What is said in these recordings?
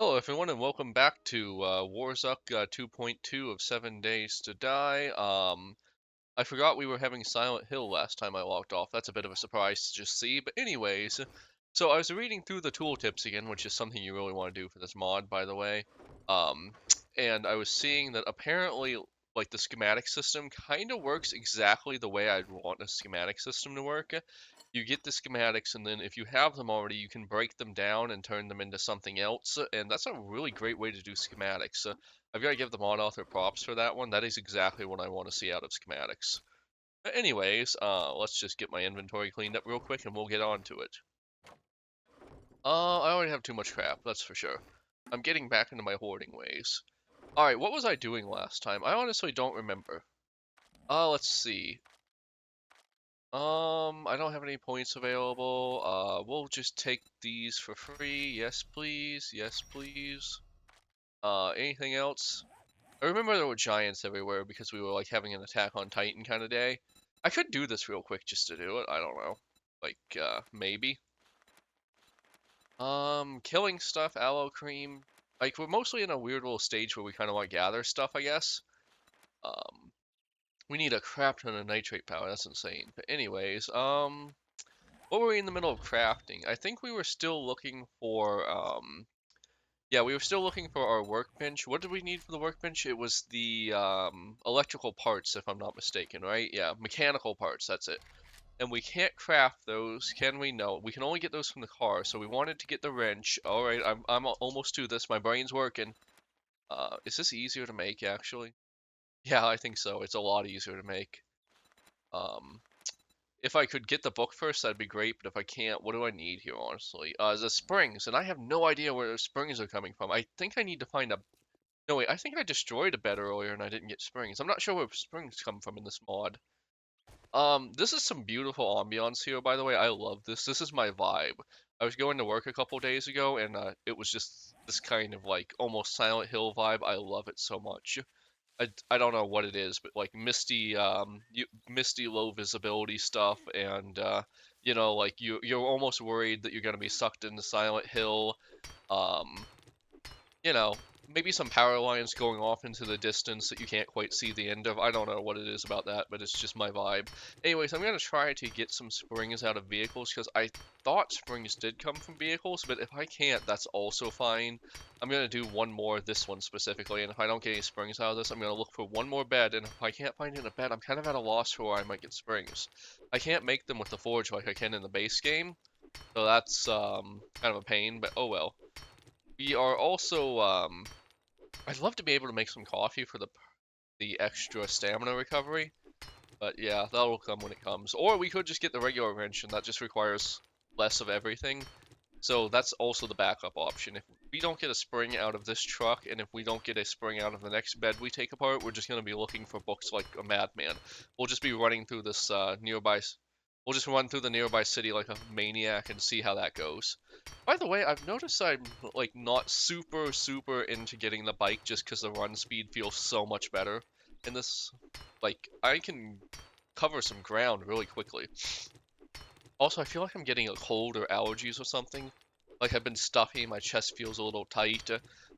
Hello everyone and welcome back to War3zuk 2.2 of 7 Days to Die. I forgot we were having Silent Hill last time I logged off. That's a bit of a surprise to just see. But anyways, so I was reading through the tooltips again, which is something you really want to do for this mod, by the way. Um, and I was seeing that apparently, like, the schematic system kind of works exactly the way I'd want a schematic system to work. You get the schematics, and then if you have them already, you can break them down and turn them into something else, and that's a really great way to do schematics. I've got to give the mod author props for that one. That is exactly what I want to see out of schematics. But anyways, let's just get my inventory cleaned up real quick, and we'll get on to it. I already have too much crap, that's for sure. I'm getting back into my hoarding ways. Alright, what was I doing last time? I honestly don't remember. Let's see. I don't have any points available. We'll just take these for free. Yes, please. Yes, please. Anything else? I remember there were giants everywhere because we were like having an attack on Titan kind of day. I could do this real quick just to do it. I don't know. Like, maybe. Killing stuff, aloe cream. Like, we're mostly in a weird little stage where we kind of want to gather stuff, I guess. Um, we need a crap ton of nitrate power. That's insane. But anyways, what were we in the middle of crafting? I think we were still looking for, yeah, we were still looking for our workbench. What did we need for the workbench? It was the, electrical parts, if I'm not mistaken, right? Yeah, mechanical parts, that's it. And we can't craft those, can we? No, we can only get those from the car, so we wanted to get the wrench. Alright, I'm almost to this, my brain's working. Is this easier to make, actually? Yeah, I think so. It's a lot easier to make. Um, If I could get the book first, that'd be great, but if I can't, what do I need here, honestly? The springs, and I have no idea where the springs are coming from. I think I need to find a... No, wait, I think I destroyed a bed earlier and I didn't get springs. I'm not sure where springs come from in this mod. This is some beautiful ambiance here, by the way. I love this. This is my vibe. I was going to work a couple days ago, and it was just this kind of, like, almost Silent Hill vibe. I love it so much. I don't know what it is, but like misty misty low visibility stuff, and you know, like you're almost worried that you're gonna be sucked into Silent Hill. Um, you know, maybe some power lines going off into the distance that you can't quite see the end of. I don't know what it is about that, but it's just my vibe. Anyways, I'm gonna try to get some springs out of vehicles because I thought springs did come from vehicles, but if I can't, that's also fine. I'm gonna do one more, this one specifically, and if I don't get any springs out of this, I'm gonna look for one more bed, and if I can't find it in a bed, I'm kind of at a loss for where I might get springs. I can't make them with the forge like I can in the base game, so that's kind of a pain, but oh well. We are also, I'd love to be able to make some coffee for the extra stamina recovery, but yeah, that'll come when it comes. Or we could just get the regular wrench, and that just requires less of everything. So that's also the backup option. If we don't get a spring out of this truck, and if we don't get a spring out of the next bed we take apart, we're just going to be looking for books like a madman. We'll just be running through this we'll just run through the nearby city like a maniac and see how that goes. By the way, I've noticed I'm like not super into getting the bike just because the run speed feels so much better in this. Like, I can cover some ground really quickly. Also, I feel like I'm getting a cold or allergies or something. Like I've been stuffy, my chest feels a little tight.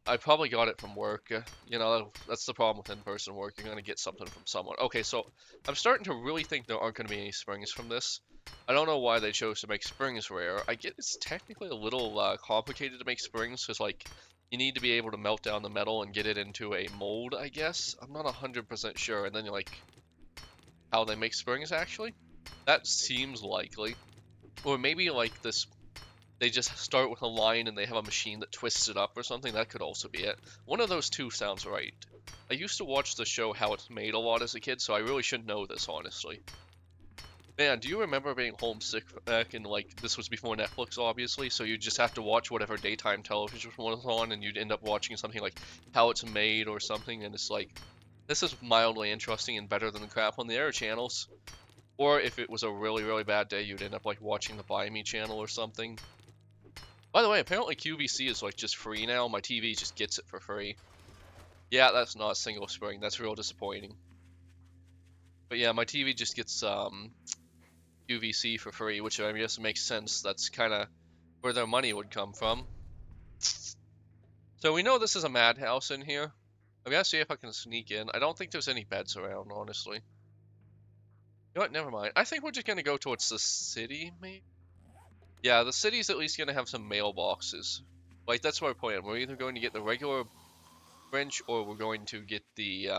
I probably got it from work. You know, that's the problem with in-person work. You're gonna get something from someone. Okay, so I'm starting to really think there aren't gonna be any springs from this. I don't know why they chose to make springs rare. I get it's technically a little complicated to make springs because like you need to be able to melt down the metal and get it into a mold, I guess. I'm not 100% sure. And then you're like, how they make springs actually? That seems likely. Or maybe like this, they just start with a line and they have a machine that twists it up or something. That could also be it. One of those two sounds right. I used to watch the show How It's Made a lot as a kid, so I really should know this, honestly. Man, do you remember being homesick back in, like, this was before Netflix, obviously, so you just have to watch whatever daytime television was on, and you'd end up watching something like How It's Made or something, and it's like, this is mildly interesting and better than the crap on the air channels. Or if it was a really bad day, you'd end up, like, watching the Buy Me channel or something. By the way, apparently QVC is, like, just free now. My TV just gets it for free. Yeah, that's not a single spring. That's real disappointing. But yeah, my TV just gets, QVC for free, which I guess makes sense. That's kind of where their money would come from. So we know this is a madhouse in here. I'm gonna see if I can sneak in. I don't think there's any beds around, honestly. You know what? Never mind. I think we're just gonna go towards the city, maybe? Yeah, the city's at least gonna have some mailboxes. Like, that's my plan. We're either going to get the regular wrench or we're going to get the,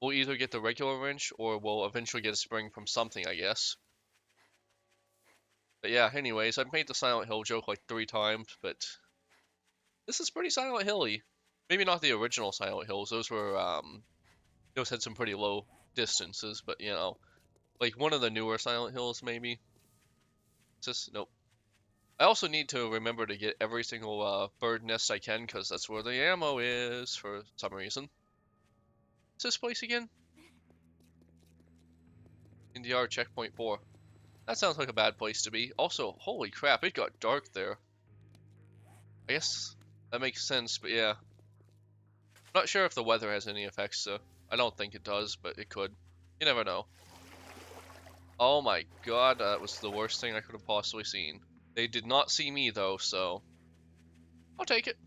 we'll either get the regular wrench or we'll eventually get a spring from something, I guess. But yeah, anyways, I've made the Silent Hill joke like 3 times, but this is pretty Silent Hilly. Maybe not the original Silent Hills. Those were, those had some pretty low distances, but you know, like one of the newer Silent Hills, maybe. It's just, nope. I also need to remember to get every single bird nest I can, because that's where the ammo is for some reason. What's this place again? NDR checkpoint 4. That sounds like a bad place to be. Also, holy crap, it got dark there. I guess that makes sense, but yeah. I'm not sure if the weather has any effects, so I don't think it does, but it could. You never know. Oh my god, that was the worst thing I could have possibly seen. They did not see me though, so I'll take it.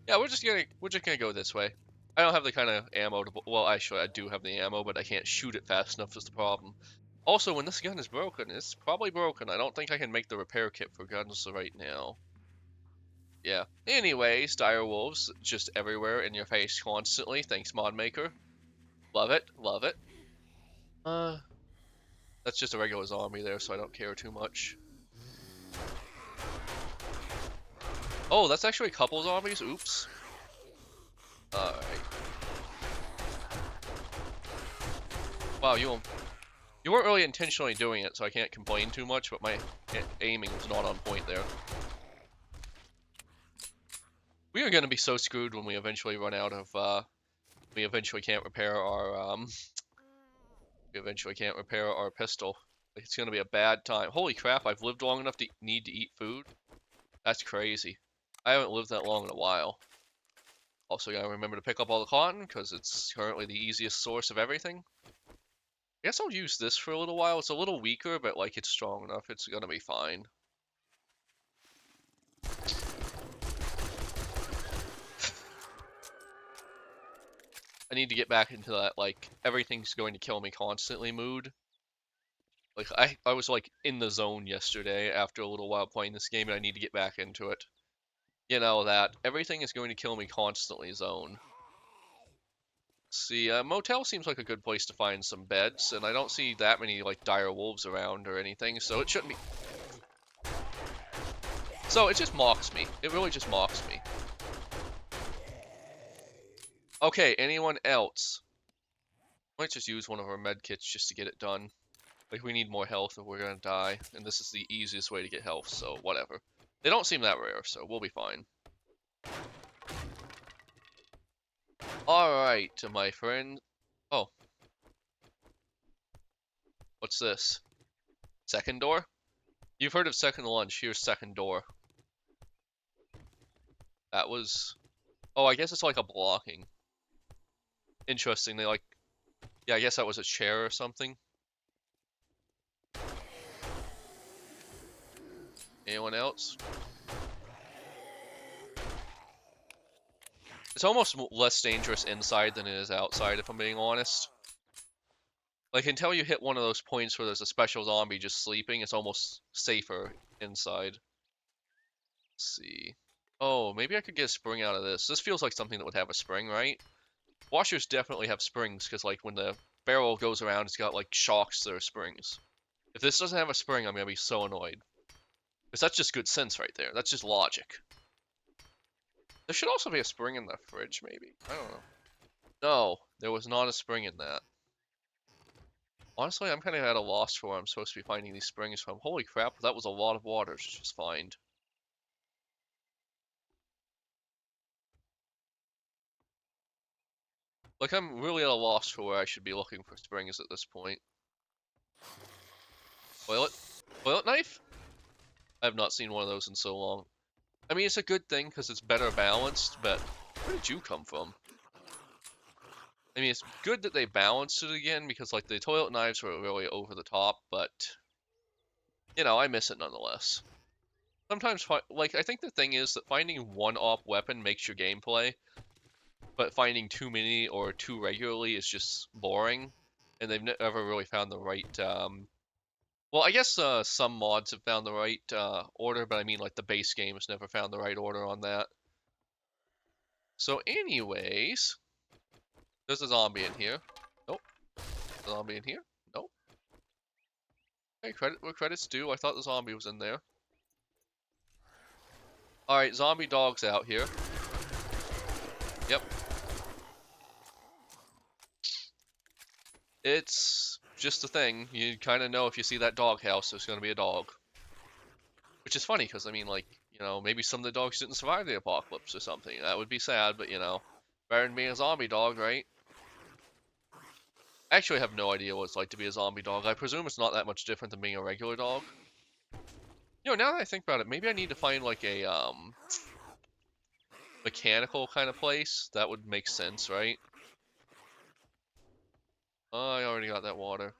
Yeah, we're just gonna go this way. I don't have the kind of ammo to, well, actually I do have the ammo, but I can't shoot it fast enough is the problem. Also, when this gun is broken, it's probably broken. I don't think I can make the repair kit for guns right now. Yeah. Anyways, dire wolves just everywhere in your face constantly. Thanks, mod maker. Love it, love it. Uh, that's just a regular zombie there, so I don't care too much. Oh, that's actually a couple zombies. Oops. Alright. Wow, you weren't really intentionally doing it, so I can't complain too much, but my aiming was not on point there. We are gonna be so screwed when we eventually run out of, we eventually can't repair our, we eventually can't repair our pistol. It's gonna be a bad time. Holy crap, I've lived long enough to need to eat food? That's crazy. I haven't lived that long in a while. Also gotta remember to pick up all the cotton, because it's currently the easiest source of everything. I guess I'll use this for a little while. It's a little weaker, but like it's strong enough. It's gonna be fine. I need to get back into that, like, everything's going to kill me constantly mood. Like, I was, like, in the zone yesterday after a little while playing this game, and I need to get back into it. You know, that everything is going to kill me constantly zone. See, motel seems like a good place to find some beds, and I don't see that many, like, dire wolves around or anything, so it shouldn't be... So, it just mocks me. It really just mocks me. Okay, anyone else? Might just use one of our med kits just to get it done. Like, we need more health or we're gonna die, and this is the easiest way to get health, so whatever. They don't seem that rare, so we'll be fine. Alright, my friend. Oh. What's this? Second door? You've heard of second lunch, here's second door. That was... Oh, I guess it's like a blocking. Interesting, they like... Yeah, I guess that was a chair or something. Anyone else? It's almost less dangerous inside than it is outside, if I'm being honest. Like, until you hit one of those points where there's a special zombie just sleeping, it's almost safer inside. Let's see. Oh, maybe I could get a spring out of this. This feels like something that would have a spring, right? Washers definitely have springs, because, like, when the barrel goes around, it's got, like, shocks that are springs. If this doesn't have a spring, I'm gonna be so annoyed. Because that's just good sense right there. That's just logic. There should also be a spring in the fridge, maybe. I don't know. No, there was not a spring in that. Honestly, I'm kind of at a loss for where I'm supposed to be finding these springs from. Holy crap, that was a lot of water to just find. Like, I'm really at a loss for where I should be looking for springs at this point. Toilet? Toilet knife? I have not seen one of those in so long. I mean, it's a good thing because it's better balanced, but where did you come from? I mean, it's good that they balanced it again because, like, the toilet knives were really over the top, but, you know, I miss it nonetheless. sometimes, like, I think the thing is that finding one op weapon makes your gameplay, but finding too many or too regularly is just boring, and they've never really found the right, well, I guess some mods have found the right order, but I mean, like, the base game has never found the right order on that. So anyways, there's a zombie in here. Nope. Zombie in here? Nope. Hey, credit where credit's due. I thought the zombie was in there. Alright, zombie dog's out here. Yep. It's just a thing. You kind of know if you see that dog house, there's going to be a dog. Which is funny, because, I mean, like, you know, maybe some of the dogs didn't survive the apocalypse or something. That would be sad, but, you know, better than being a zombie dog, right? I actually have no idea what it's like to be a zombie dog. I presume it's not that much different than being a regular dog. You know, now that I think about it, maybe I need to find, like, a, mechanical kind of place. That would make sense, right? I already got that water.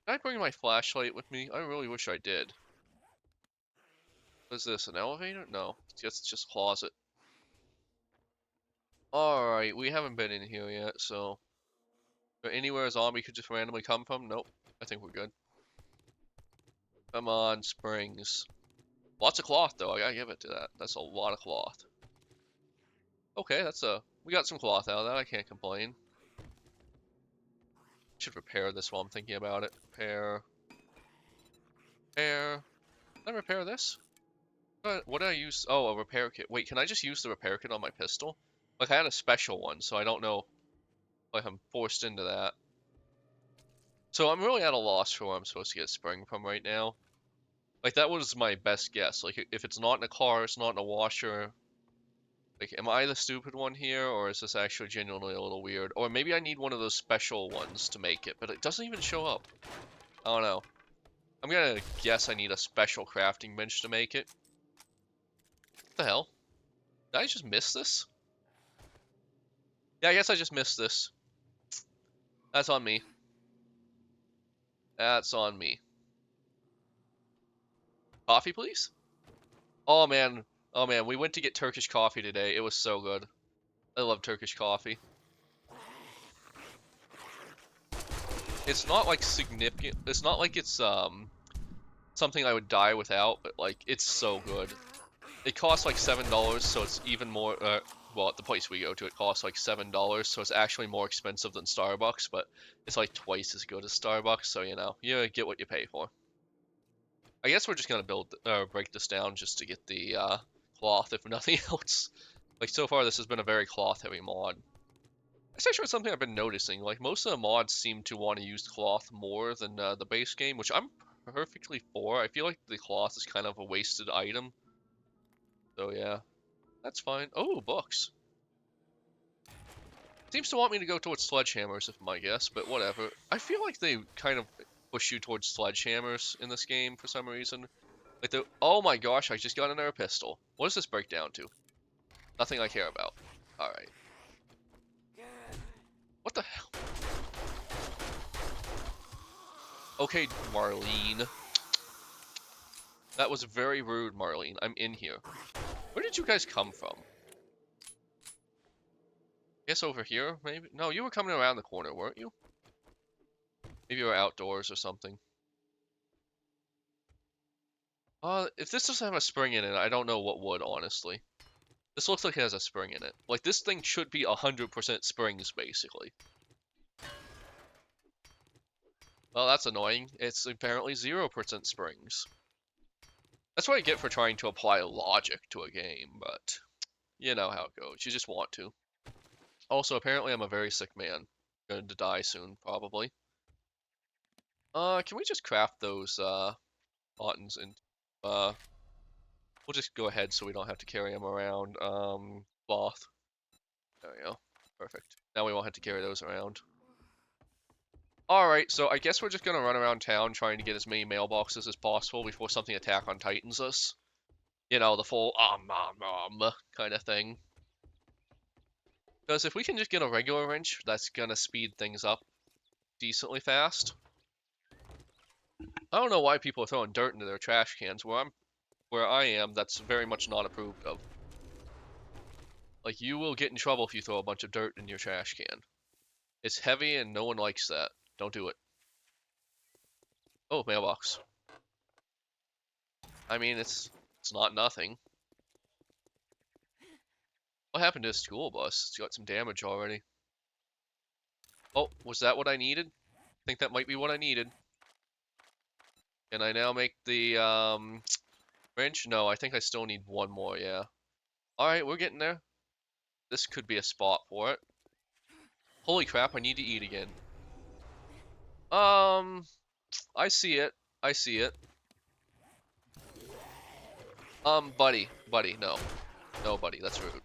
Did I bring my flashlight with me? I really wish I did. What is this, an elevator? No, it's just a closet. Alright, we haven't been in here yet, so... Anywhere a zombie could just randomly come from? Nope. I think we're good. Come on, springs. Lots of cloth, though. I gotta give it to that. That's a lot of cloth. Okay, that's a... We got some cloth out of that. I can't complain. Should repair this while I'm thinking about it. Repair. Repair. Can I repair this? What did I use? Oh, a repair kit. Wait, can I just use the repair kit on my pistol? Like, I had a special one, so I don't know if I'm forced into that. So I'm really at a loss for where I'm supposed to get spring from right now. Like, that was my best guess. Like, if it's not in a car, it's not in a washer. Like, am I the stupid one here, or is this actually genuinely a little weird? Or maybe I need one of those special ones to make it, but it doesn't even show up. I don't know. I'm gonna guess I need a special crafting bench to make it. What the hell? Did I just miss this? Yeah, I guess I just missed this. That's on me. That's on me. Coffee, please? Oh man. Oh man, we went to get Turkish coffee today. It was so good. I love Turkish coffee. It's not like significant. It's not like it's something I would die without, but like it's so good. It costs like $7, so it's even more well, at the place we go to it costs like $7, so it's actually more expensive than Starbucks, but it's like twice as good as Starbucks, so you know, you get what you pay for. I guess we're just gonna break this down just to get the cloth, if nothing else. Like, so far this has been a very cloth-heavy mod. That's actually something I've been noticing. Like, most of the mods seem to want to use cloth more than the base game, which I'm perfectly for. I feel like the cloth is kind of a wasted item. So yeah, that's fine. Oh, books. Seems to want me to go towards sledgehammers, if my guess, but whatever. I feel like they kind of push you towards sledgehammers in this game for some reason. Like, oh my gosh, I just got another pistol. What does this break down to? Nothing I care about. Alright. What the hell? Okay, Marlene. That was very rude, Marlene. I'm in here. Where did you guys come from? Guess over here, maybe? No, you were coming around the corner, weren't you? Maybe you were outdoors or something. If this doesn't have a spring in it, I don't know what would, honestly. This looks like it has a spring in it. Like, this thing should be 100% springs, basically. Well, that's annoying. It's apparently 0% springs. That's what I get for trying to apply logic to a game, but you know how it goes. You just want to. Also, apparently I'm a very sick man. Going to die soon, probably. Can we just craft those, buttons and, we'll just go ahead so we don't have to carry them around. Cloth. There we go. Perfect. Now we won't have to carry those around. Alright, so I guess we're just gonna run around town trying to get as many mailboxes as possible before something Attack on Titans us. You know, the full kind of thing. Because if we can just get a regular wrench, that's gonna speed things up decently fast. I don't know why people are throwing dirt into their trash cans. Where I am, that's very much not approved of. Like, you will get in trouble if you throw a bunch of dirt in your trash can. It's heavy and no one likes that. Don't do it. Oh, mailbox. I mean, it's not nothing. What happened to the school bus? It's got some damage already. Oh, was that what I needed? I think that might be what I needed. Can I now make the wrench? No, I think I still need one more, yeah. Alright, we're getting there. This could be a spot for it. Holy crap, I need to eat again. I see it. I see it. Buddy, no. No, buddy, that's rude.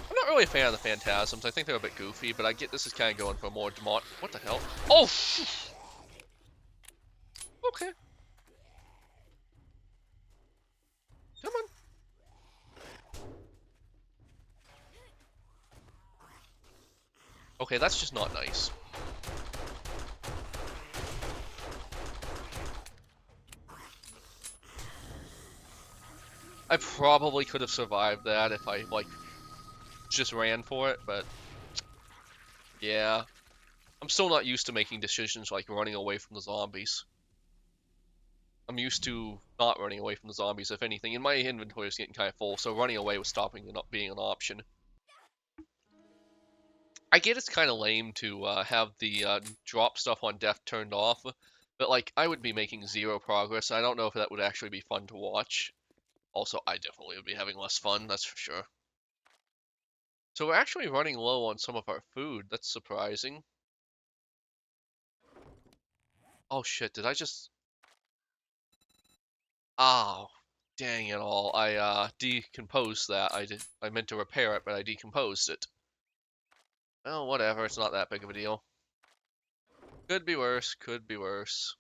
I'm not really a fan of the Phantasms. I think they're a bit goofy, but I get this is kind of going for a more demon. What the hell? Oh! Okay. Come on. Okay, that's just not nice. I probably could have survived that if I, like, just ran for it, but yeah. I'm still not used to making decisions like running away from the zombies. I'm used to not running away from the zombies, if anything, and my inventory is getting kind of full, so running away was stopping and not being an option. I get it's kind of lame to have the drop stuff on death turned off, but like I would be making zero progress. I don't know if that would actually be fun to watch. Also, I definitely would be having less fun, that's for sure. So we're actually running low on some of our food. That's surprising. Oh shit, did I just... Oh, dang it all. I decomposed that. I meant to repair it, but I decomposed it. Well, whatever, it's not that big of a deal. Could be worse, could be worse.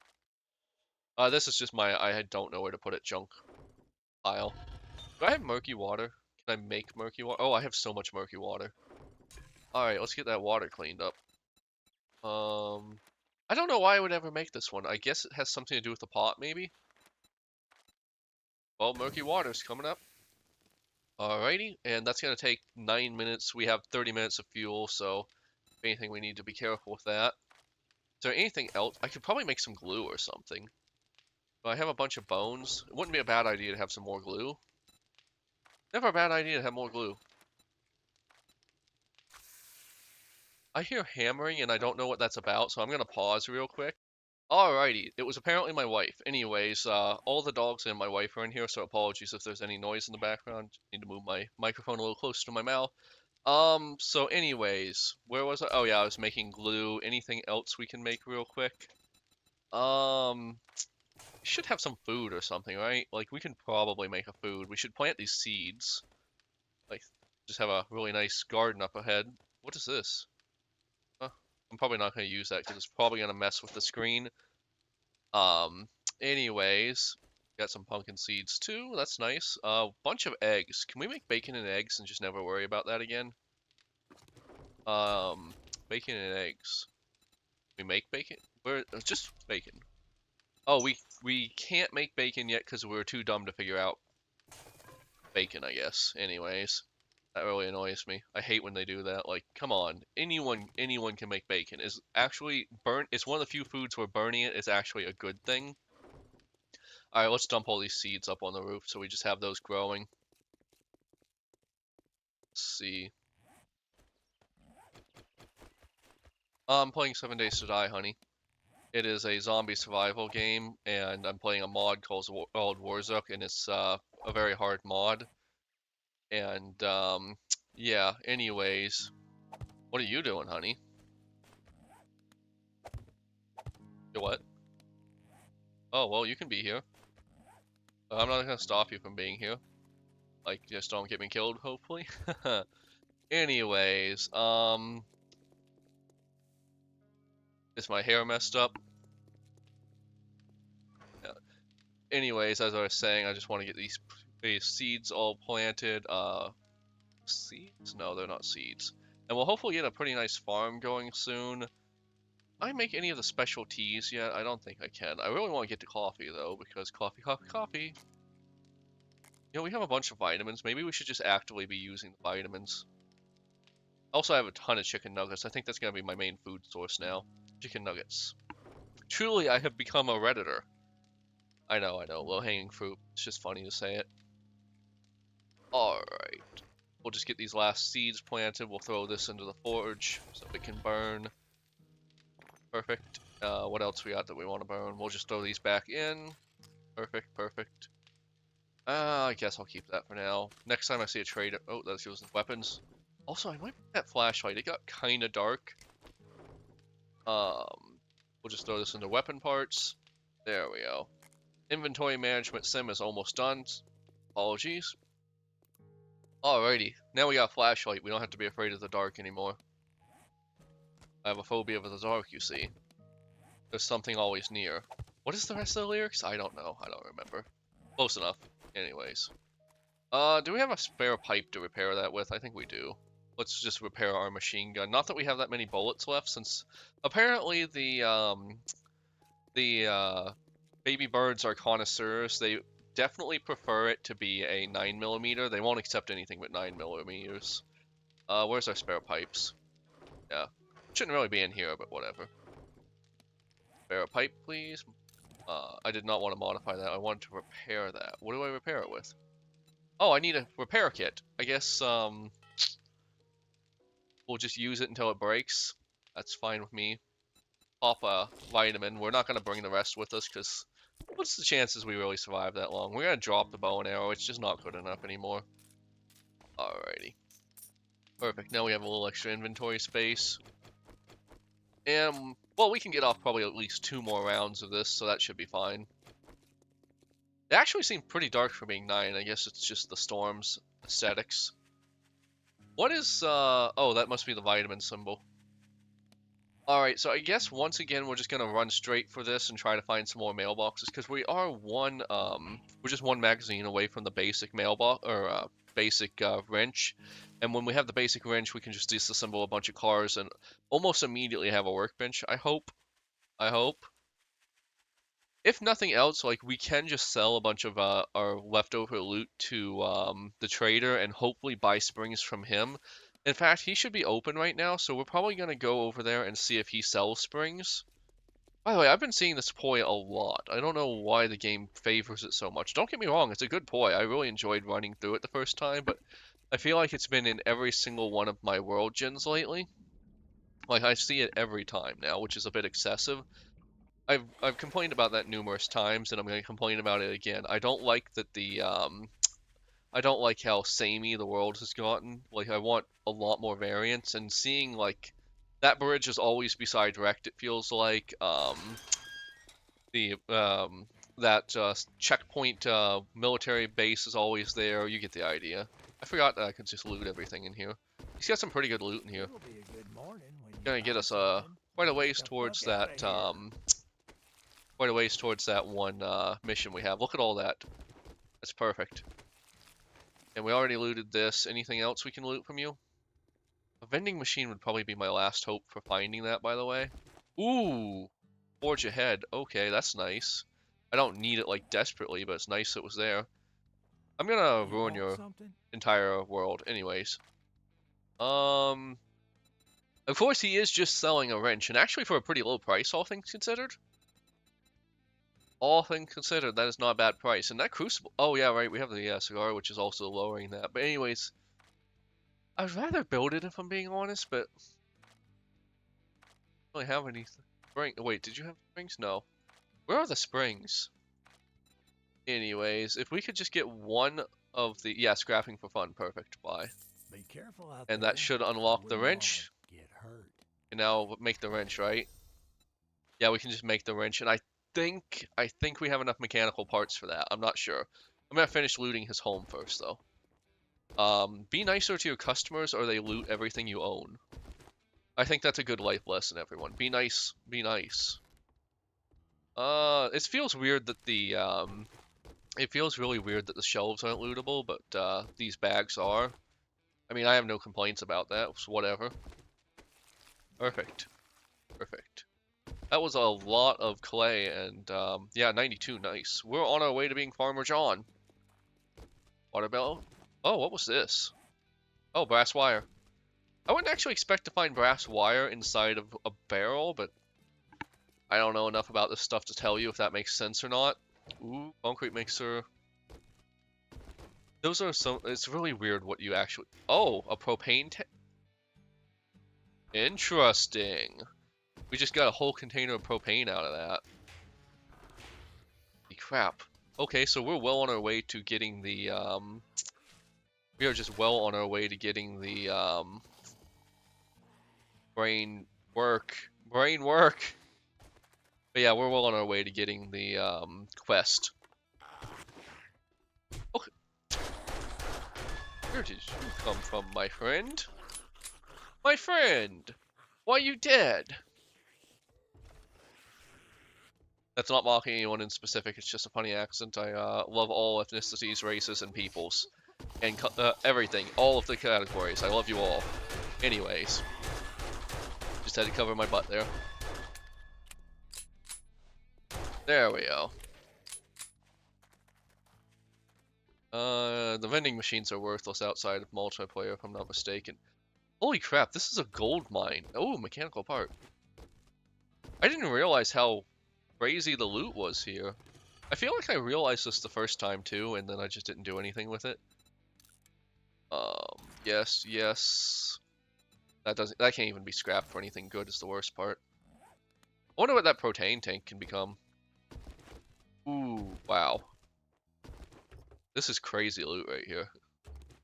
This is just my I don't know where to put it junk pile. Do I have murky water? Can I make murky water? Oh, I have so much murky water. Alright, let's get that water cleaned up. I don't know why I would ever make this one. I guess it has something to do with the pot, maybe? Well, murky water's coming up. Alrighty, and that's gonna take 9 minutes. We have 30 minutes of fuel, so if anything, we need to be careful with that. Is there anything else? I could probably make some glue or something. But I have a bunch of bones. It wouldn't be a bad idea to have some more glue. Never a bad idea to have more glue. I hear hammering and I don't know what that's about, so I'm gonna pause real quick. Alrighty, it was apparently my wife. Anyways, all the dogs and my wife are in here, so apologies if there's any noise in the background. Need to move my microphone a little closer to my mouth. So anyways, where was I? Oh yeah, I was making glue. Anything else we can make real quick? We should have some food or something, right? Like, we can probably make a food. We should plant these seeds. Like, just have a really nice garden up ahead. What is this? Huh, I'm probably not going to use that because it's probably going to mess with the screen. Um, anyways, got some pumpkin seeds too. That's nice. Bunch of eggs. Can we make bacon and eggs and just never worry about that again? Um, bacon and eggs. We make bacon? Where? Just bacon. Oh, we can't make bacon yet because we're too dumb to figure out bacon, I guess. Anyways, that really annoys me. I hate when they do that. Like, come on, anyone can make bacon. Is actually burn. It's one of the few foods where burning it is actually a good thing. All right, let's dump all these seeds up on the roof so we just have those growing. Let's see. I'm playing 7 Days to Die, honey. It is a zombie survival game, and I'm playing a mod called Wur3zuk, and it's a very hard mod. And yeah. Anyways, what are you doing, honey? You what? Oh well, you can be here. I'm not gonna stop you from being here. Like, just don't get me killed, hopefully. Anyways, is my hair messed up? Yeah. Anyways, as I was saying, I just want to get these seeds all planted. Seeds? No, they're not seeds. And we'll hopefully get a pretty nice farm going soon. I make any of the special teas yet? I don't think I can. I really want to get to coffee though, because coffee, coffee, coffee. You know, we have a bunch of vitamins. Maybe we should just actively be using the vitamins. Also, I have a ton of chicken nuggets. I think that's going to be my main food source now. Chicken nuggets. Truly, I have become a Redditor. I know. Low-hanging fruit. It's just funny to say it. Alright. We'll just get these last seeds planted. We'll throw this into the forge so it can burn. Perfect. What else we got that we want to burn? We'll just throw these back in. Perfect, perfect. I guess I'll keep that for now. Next time I see a trader... Oh, that's using weapons. Also, I might put that flashlight. It got kind of dark. We'll just throw this into weapon parts. There we go. Inventory management sim is almost done. Apologies. Alrighty. Now we got a flashlight. We don't have to be afraid of the dark anymore. I have a phobia of the dark, you see. There's something always near. What is the rest of the lyrics? I don't know. I don't remember. Close enough. Anyways. Do we have a spare pipe to repair that with? I think we do. Let's just repair our machine gun. Not that we have that many bullets left, since apparently the baby birds are connoisseurs. They definitely prefer it to be a 9mm. They won't accept anything but 9mm. Where's our spare pipes? Yeah. Shouldn't really be in here, but whatever. Spare pipe, please. I did not want to modify that. I wanted to repair that. What do I repair it with? Oh, I need a repair kit. I guess, we'll just use it until it breaks. That's fine with me. Pop a vitamin. We're not going to bring the rest with us, because what's the chances we really survive that long? We're going to drop the bow and arrow. It's just not good enough anymore. Alrighty. Perfect. Now we have a little extra inventory space. And, well, we can get off probably at least 2 more rounds of this, so that should be fine. It actually seemed pretty dark for being 9. I guess it's just the storm's aesthetics. What is, oh, that must be the vitamin symbol. Alright, so I guess once again we're just gonna run straight for this and try to find some more mailboxes, because we are we're just one magazine away from the basic mailbox, or, basic, wrench. And when we have the basic wrench, we can just disassemble a bunch of cars and almost immediately have a workbench, I hope. I hope. If nothing else, like, we can just sell a bunch of, our leftover loot to, the trader and hopefully buy springs from him. In fact, he should be open right now, so we're probably going to go over there and see if he sells springs. By the way, I've been seeing this poi a lot. I don't know why the game favors it so much. Don't get me wrong, it's a good poi. I really enjoyed running through it the first time, but I feel like it's been in every single one of my world gens lately. Like, I see it every time now, which is a bit excessive. I've complained about that numerous times, and I'm going to complain about it again. I don't like that I don't like how samey the world has gotten. Like, I want a lot more variance, and seeing, like, that bridge is always beside wrecked, it feels like. That checkpoint military base is always there. You get the idea. I forgot that I could just loot everything in here. He's got some pretty good loot in here. Gonna get us quite a ways towards that quite a ways towards that one mission we have. Look at all that. That's perfect. And we already looted this. Anything else we can loot from you? A vending machine would probably be my last hope for finding that, by the way. Ooh! Forge ahead. Okay, that's nice. I don't need it, like, desperately, but it's nice it was there. I'm gonna ruin your entire world. Anyways. Of course, he is just selling a wrench, and actually for a pretty low price, all things considered. All things considered, that is not a bad price. And that crucible... Oh, yeah, right, we have the cigar, which is also lowering that. But anyways, I'd rather build it if I'm being honest, but... I don't really have any... Wait, did you have springs? No. Where are the springs? Anyways, if we could just get one of the... Yeah, scrapping for fun. Perfect. Bye. Be careful out And there. that should unlock the wrench. Get hurt. And now make the wrench, right? Yeah, we can just make the wrench. And I think we have enough mechanical parts for that. I'm not sure. I'm gonna finish looting his home first, though. Be nicer to your customers or they loot everything you own. I think that's a good life lesson, everyone. Be nice. Be nice. It feels weird that the, it feels really weird that the shelves aren't lootable, but, these bags are. I mean, I have no complaints about that, so whatever. Perfect. Perfect. That was a lot of clay, and yeah, 92, nice. We're on our way to being Farmer John. Water bell. Oh, what was this? Oh, brass wire. I wouldn't actually expect to find brass wire inside of a barrel, but I don't know enough about this stuff to tell you if that makes sense or not. Ooh, concrete mixer. Those are some. It's really weird what you actually. Oh, a propane tank. Interesting. We just got a whole container of propane out of that. Crap. Okay, so we're well on our way to getting the we are just well on our way to getting the brain work. Brain work. But yeah, we're well on our way to getting the quest. Okay. Where did you come from, my friend? My friend! Why you dead? That's not mocking anyone in specific, it's just a funny accent. I love all ethnicities, races, and peoples. And everything, all of the categories. I love you all. Anyways. Just had to cover my butt there. There we go. The vending machines are worthless outside of multiplayer, if I'm not mistaken. Holy crap, this is a gold mine. Oh, mechanical part. I didn't realize how crazy the loot was here. I feel like I realized this the first time too, and then I just didn't do anything with it. Yes, yes. That can't even be scrapped for anything good is the worst part. I wonder what that propane tank can become. Ooh, wow. This is crazy loot right here.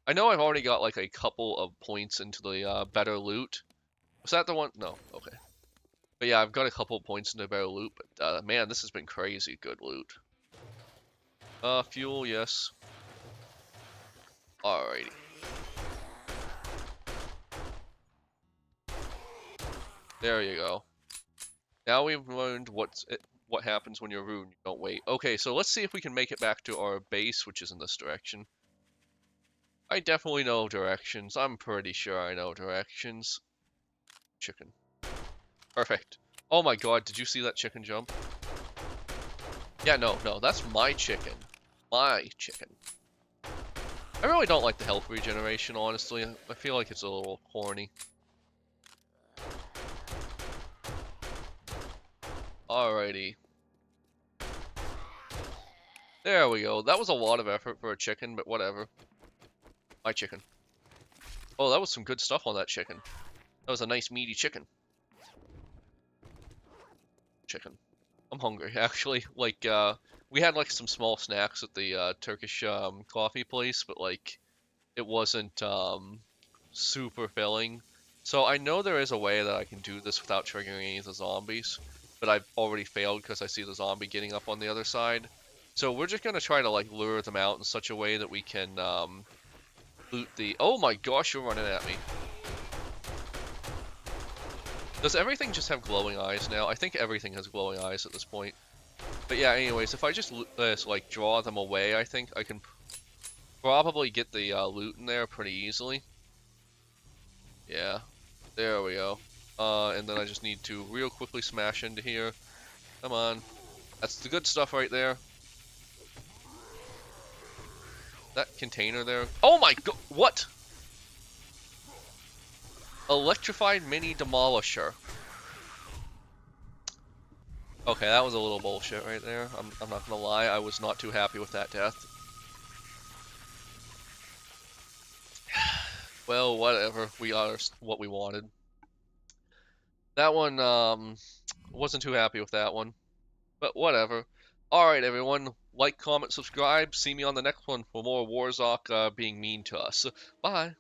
I know I've already got like a couple of points into the better loot. Was that the one? No, okay. But yeah, I've got a couple of points into better loot, but man, this has been crazy good loot. Fuel, yes. Alrighty. There you go. Now we've learned what happens when you're rude. You don't wait. Okay, so let's see if we can make it back to our base, which is in this direction. I definitely know directions. I'm pretty sure I know directions. Chicken. Perfect. Oh my god, did you see that chicken jump? Yeah, no, that's my chicken. My chicken. I really don't like the health regeneration, honestly. I feel like it's a little corny. Alrighty. There we go. That was a lot of effort for a chicken, but whatever. My chicken. Oh, that was some good stuff on that chicken. That was a nice meaty chicken. Chicken. I'm hungry, actually. Like, we had like some small snacks at the Turkish coffee place, but like, it wasn't super filling. So I know there is a way that I can do this without triggering any of the zombies, but I've already failed because I see the zombie getting up on the other side. So we're just gonna try to like lure them out in such a way that we can loot the. Oh my gosh, you're running at me. Does everything just have glowing eyes now? I think everything has glowing eyes at this point. But yeah, anyways, if I just like draw them away, I think I can probably get the loot in there pretty easily. Yeah, there we go. And then I just need to real quickly smash into here. Come on. That's the good stuff right there. That container there. Oh my god, what? Electrified mini demolisher. Okay, that was a little bullshit right there. I'm not gonna lie, I was not too happy with that death. Well, whatever. We got what we wanted. That one, wasn't too happy with that one. But whatever. Alright, everyone. Like, comment, subscribe. See me on the next one for more War3zuk being mean to us. Bye.